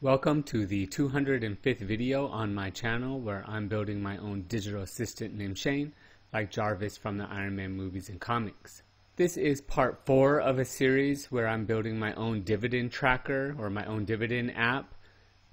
Welcome to the 205th video on my channel where I'm building my own digital assistant named Shane, like Jarvis from the Iron Man movies and comics. This is part 4 of a series where I'm building my own dividend tracker or my own dividend app.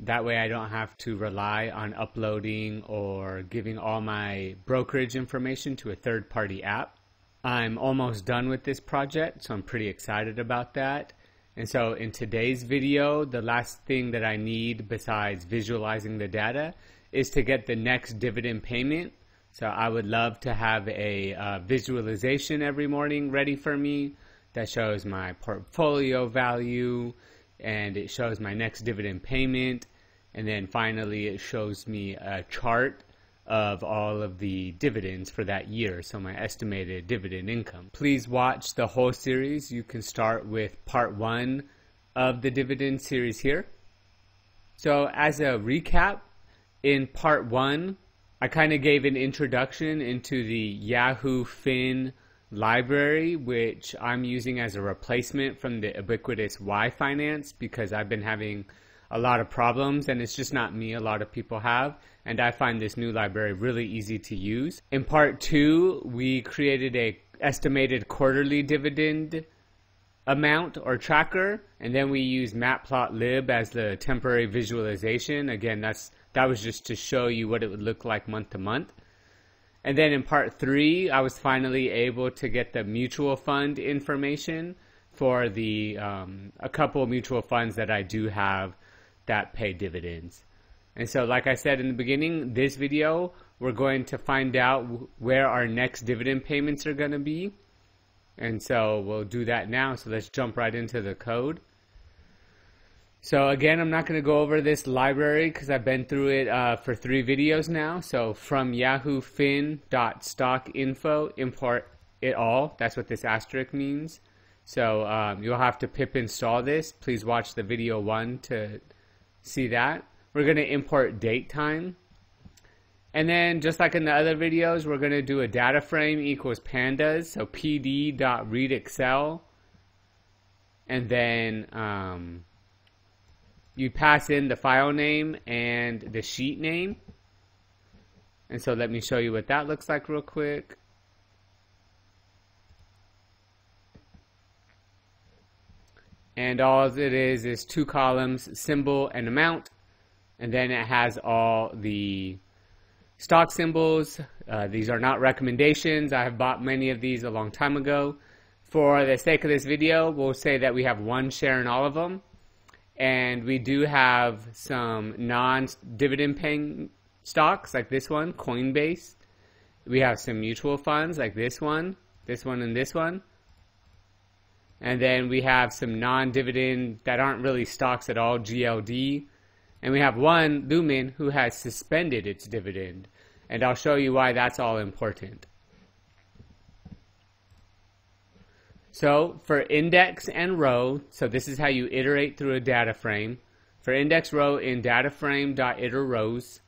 That way I don't have to rely on uploading or giving all my brokerage information to a third-party app. I'm almost done with this project, so I'm pretty excited about that. And so in today's video, the last thing that I need besides visualizing the data is to get the next dividend payment. So I would love to have a visualization every morning ready for me that shows my portfolio value and it shows my next dividend payment. And then finally it shows me a chart of all of the dividends for that year, so my estimated dividend income. Please watch the whole series. You can start with part 1 of the dividend series here. So as a recap, in part 1 I kind of gave an introduction into the yahoo-fin library, which I'm using as a replacement from the ubiquitous yfinance because I've been having a lot of problems, and it's just not me, a lot of people have, and I find this new library really easy to use. In part 2, we created a estimated quarterly dividend amount or tracker, and then we used matplotlib as the temporary visualization. Again, that was just to show you what it would look like month to month. And then in part 3, I was finally able to get the mutual fund information for the a couple mutual funds that I do have that pay dividends. And so like I said in the beginning, this video we're going to find out where our next dividend payments are going to be, and so we'll do that now. So let's jump right into the code. So again, I'm not going to go over this library because I've been through it for 3 videos now. So from yahoo-fin.stockinfo, import it all. That's what this asterisk means. So you'll have to pip install this. Please watch the video 1 to see that. We're going to import date time, and then just like in the other videos, we're going to do a data frame equals pandas, so pd.readExcel, and then you pass in the file name and the sheet name. And so let me show you what that looks like real quick. And all it is 2 columns, symbol and amount, and then it has all the stock symbols. These are not recommendations. I have bought many of these a long time ago. For the sake of this video, we'll say that we have 1 share in all of them, and we do have some non-dividend paying stocks like this one, Coinbase. We have some mutual funds like this one, and this one. And then we have some non-dividend that aren't really stocks at all, GLD. And we have one, Lumen, who has suspended its dividend. And I'll show you why that's all important. So for index and row, so this is how you iterate through a data frame. For index row in dataframe.iterRows,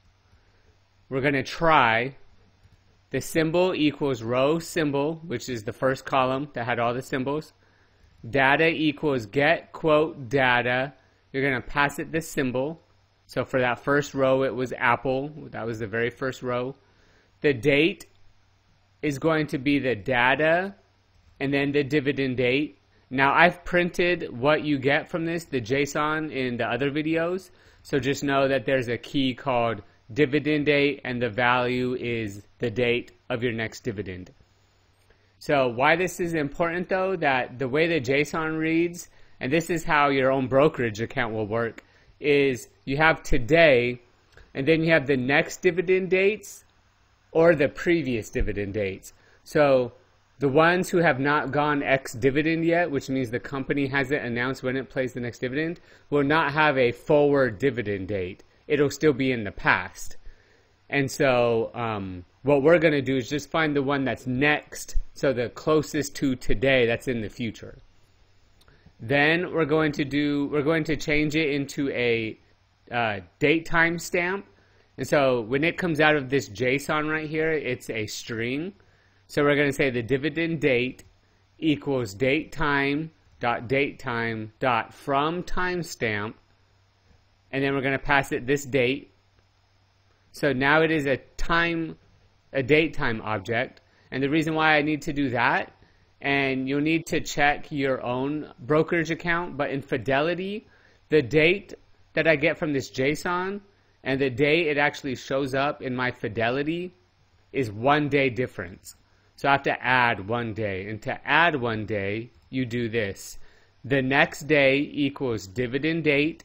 we're going to try the symbol equals row symbol, which is the first column that had all the symbols. Data equals get quote data. You're going to pass it the symbol. So for that first row, it was Apple. That was the very first row. The date is going to be the data and then the dividend date. Now I've printed what you get from this, the JSON, in the other videos. So just know that there's a key called dividend date and the value is the date of your next dividend. So why this is important though, that the way the JSON reads, and this is how your own brokerage account will work, is you have today and then you have the next dividend dates or the previous dividend dates. So the ones who have not gone ex-dividend yet, which means the company hasn't announced when it pays the next dividend, will not have a forward dividend date. It'll still be in the past. And so what we're going to do is just find the one that's next, so the closest to today that's in the future. Then we're going to change it into a date time stamp. And so when it comes out of this JSON right here, it's a string. So we're going to say the dividend date equals date time dot from timestamp and then we're going to pass it this date. So now it is a date time object. And the reason why I need to do that, and you'll need to check your own brokerage account, but in Fidelity, the date that I get from this JSON and the day it actually shows up in my Fidelity is 1 day difference. So I have to add 1 day. And to add 1 day, you do this. The next day equals dividend date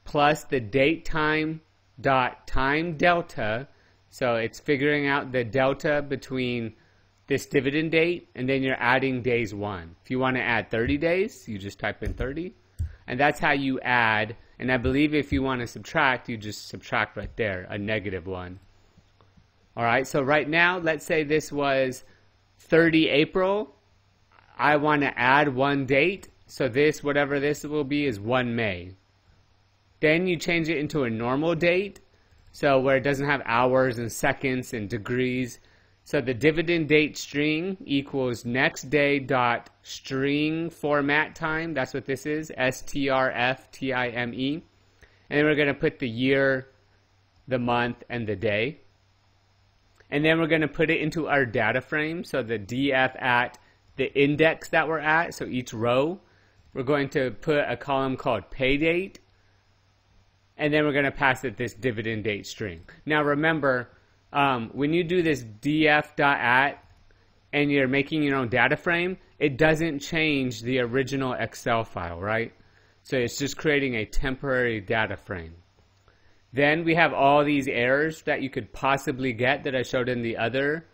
plus the date time dot time delta. So it's figuring out the delta between this dividend date, and then you're adding days 1. If you want to add 30 days, you just type in 30. And that's how you add. And I believe if you want to subtract, you just subtract right there, a -1. All right, so right now, let's say this was 30 April. I want to add 1 date. So this, whatever this will be, is 1 May. Then you change it into a normal date. So where it doesn't have hours and seconds and degrees. So the dividend date string equals next day dot string format time. That's what this is, STRFTIME. And then we're going to put the year, the month, and the day. And then we're going to put it into our data frame. So the df at the index that we're at, so each row, we're going to put a column called pay date. And then we're going to pass it this dividend date string. Now remember, when you do this df.at and you're making your own data frame, it doesn't change the original Excel file, right? So it's just creating a temporary data frame. Then we have all these errors that you could possibly get that I showed in the other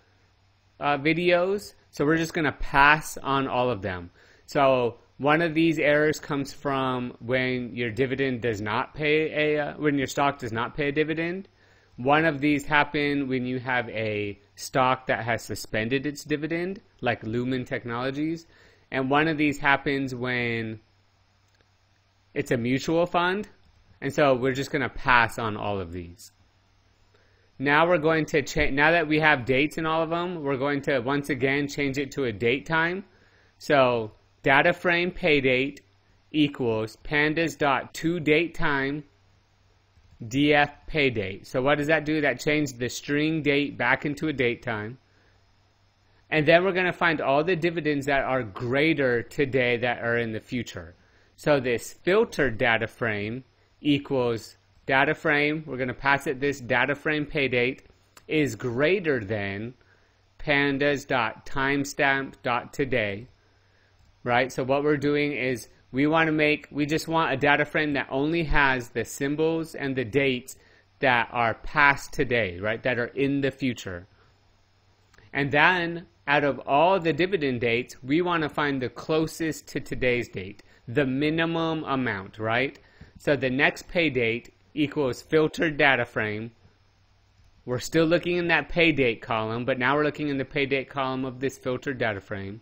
videos. So we're just going to pass on all of them. So one of these errors comes from when your dividend does not pay when your stock does not pay a dividend. One of these happen when you have a stock that has suspended its dividend, like Lumen Technologies. And one of these happens when it's a mutual fund. And so we're just going to pass on all of these. Now we're going to change, now that we have dates in all of them, we're going to once again change it to a date time. So data frame pay date equals pandas.toDateTime df pay date. So what does that do? That changed the string date back into a date time. And then we're going to find all the dividends that are greater today that are in the future. So this filtered data frame equals data frame, we're going to pass it this data frame pay date is greater than pandas.timestamp.today, right? So what we're doing is we just want a data frame that only has the symbols and the dates that are past today, right? That are in the future. And then out of all the dividend dates, we want to find the closest to today's date, the minimum amount, right? So the next pay date equals filtered data frame. We're still looking in that pay date column, but now we're looking in the pay date column of this filtered data frame.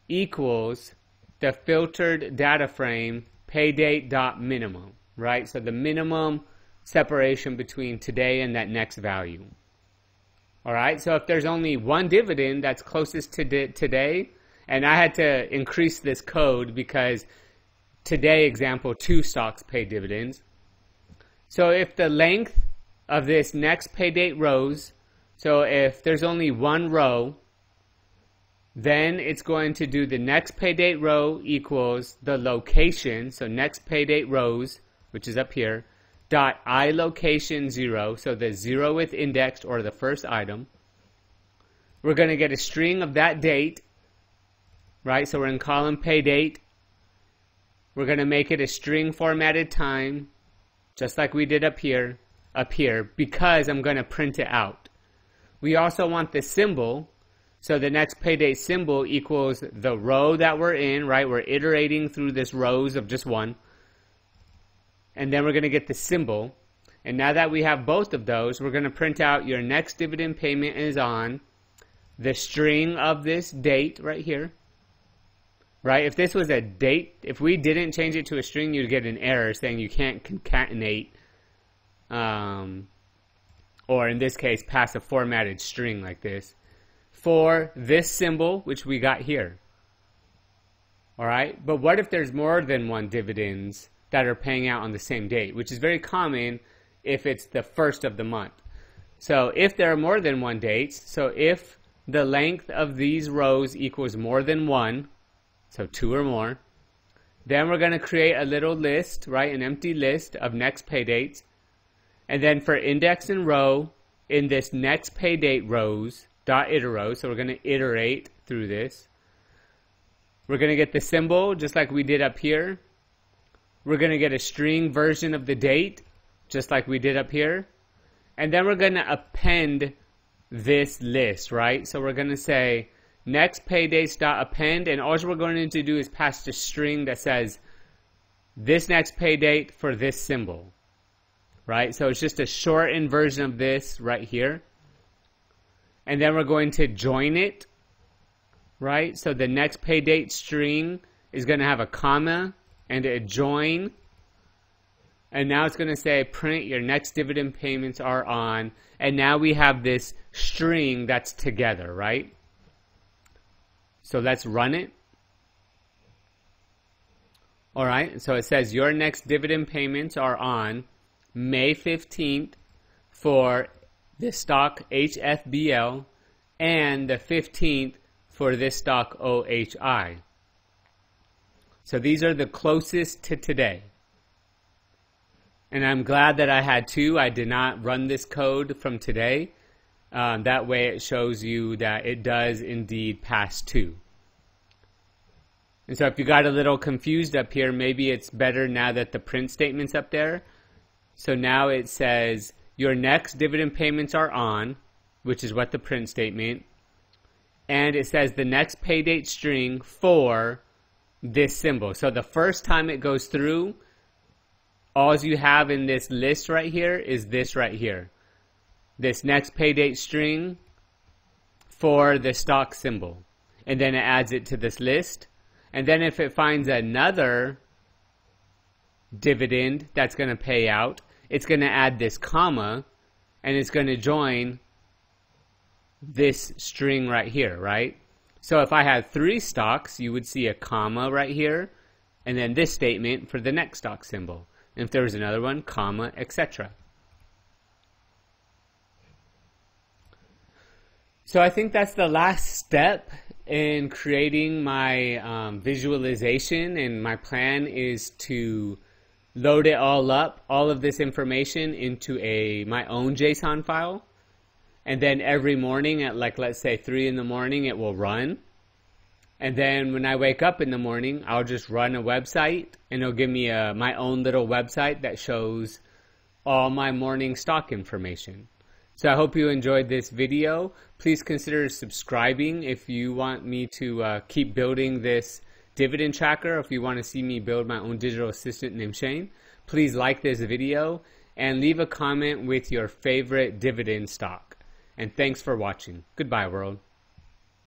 Equals the filtered data frame pay date dot minimum, right? So the minimum separation between today and that next value. All right, so if there's only one dividend that's closest to today, and I had to increase this code because today, example, 2 stocks pay dividends. So if the length of this next pay date rows, so if there's only one row, then it's going to do the next pay date row equals the location, so next pay date rows, which is up here, dot iLocation 0, so the 0th indexed or the first item. We're going to get a string of that date, right? So we're in column pay date. We're going to make it a string formatted time, just like we did up here, because I'm going to print it out. We also want the symbol, so the next pay date symbol equals the row that we're in, right? We're iterating through this rows of just one. And then we're going to get the symbol. And now that we have both of those, we're going to print out your next dividend payment is on the string of this date right here. Right? If this was a date, if we didn't change it to a string, you'd get an error saying you can't concatenate, or in this case, pass a formatted string like this for this symbol, which we got here. All right? But what if there's more than one dividends that are paying out on the same date, which is very common if it's the first of the month. So if there are more than one date, so if the length of these rows equals more than one, so 2 or more, then we're going to create a little list, right, an empty list of next pay dates. And then for index and row, in this next pay date rows, .iterow, so we're going to iterate through this. We're going to get the symbol, just like we did up here. We're going to get a string version of the date, just like we did up here. And then we're going to append this list, right? So we're going to say next pay dates.append, and all we're going to do is pass the string that says this next pay date for this symbol, right? So it's just a shortened version of this right here. And then we're going to join it, right? So the next pay date string is going to have a comma and a join. And now it's going to say print your next dividend payments are on. And now we have this string that's together, right? So let's run it. All right, so it says your next dividend payments are on May 15th for this stock HFBL and the 15th for this stock OHI. So these are the closest to today. And I'm glad that I had two. I did not run this code from today. That way it shows you that it does indeed pass 2. And so if you got a little confused up here, maybe it's better now that the print statement's up there. So now it says your next dividend payments are on, which is what the print statement. And it says the next pay date string for this symbol. So the first time it goes through, all you have in this list right here is this right here. This next pay date string for the stock symbol. And then it adds it to this list. And then if it finds another dividend that's going to pay out, it's going to add this comma and it's going to join this string right here, right? So if I had 3 stocks, you would see a comma right here and then this statement for the next stock symbol. And if there was another one, comma, etc. So I think that's the last step in creating my visualization, and my plan is to load it all up, all of this information into my own JSON file, and then every morning at let's say 3 in the morning it will run. And then when I wake up in the morning, I'll just run a website and it'll give me my own little website that shows all my morning stock information. So I hope you enjoyed this video. Please consider subscribing if you want me to keep building this dividend tracker. If you want to see me build my own digital assistant named Shane, please like this video and leave a comment with your favorite dividend stock. And thanks for watching. Goodbye, world.